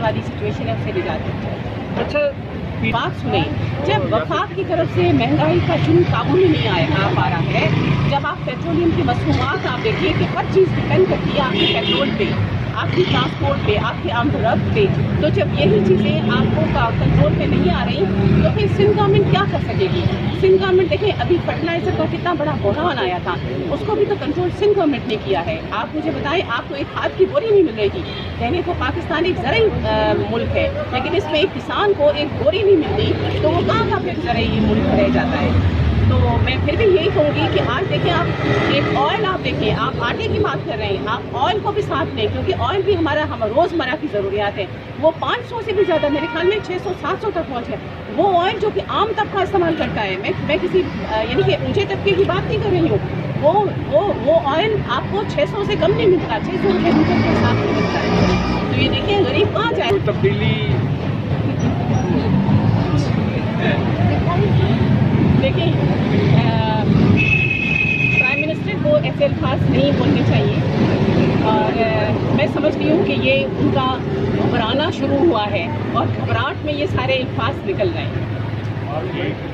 والی سچویشن ہے اسے نجات دی جائے۔ اچھا بات سنیں، جب وفاق کی طرف سے مہنگائی کا چون قابو میں نہیں آ پا رہا ہے، جب آپ پیٹرولیم کی مصنوعات آپ دیکھیے کہ ہر چیز ڈپینڈ کرتی ہے آپ کے پیٹرول پہ، آپ کی ٹرانسپورٹ پہ، آپ کی آمد و رفت پہ، تو جب یہی چیزیں آپ کو کنٹرول پہ نہیں آ رہی تو پھر سندھ گورنمنٹ کیا کر سکے گی؟ سندھ گورنمنٹ دیکھیں ابھی فرٹیلائزر کا کتنا بڑا بحران آیا تھا، اس کو بھی تو کنٹرول سندھ گورنمنٹ نے کیا ہے۔ آپ مجھے بتائیں، آپ کو ایک کھاد کی بوری نہیں مل رہی تھی، کہنے کو پاکستان ایک زرعی ملک ہے، لیکن اس میں ایک کسان کو ایک بوری نہیں ملتی تو وہ کہاں کا پھر زرعی ملک رہ جاتا ہے؟ تو میں پھر بھی یہی کہوں گی کہ آج دیکھیں آپ ایک آئل، آپ دیکھیں آپ آٹے کی بات کر رہے ہیں، آپ آئل کو بھی ساتھ لیں کیونکہ آئل بھی ہمارا روزمرہ کی ضروریات ہے، وہ 500 سے بھی زیادہ، میرے خیال میں 600-700 تک پہنچ ہے وہ آئل جو کہ عام طبقہ استعمال کرتا ہے۔ میں کسی یعنی کہ اونچے طبقے کی بات نہیں کر رہی ہوں، وہ آئل آپ کو 600 سے کم نہیں ملتا، 600 روپے لیٹر کے حساب سے ملتا ہے۔ تو یہ دیکھیں غریب کہاں جائے؟ تبدیلی دیکھیں پرائم منسٹر کو ایسے الفاظ نہیں بولنے چاہیے، اور میں سمجھتی ہوں کہ یہ ان کا گھبرانا شروع ہوا ہے اور گھبراہٹ میں یہ سارے الفاظ نکل رہے ہیں۔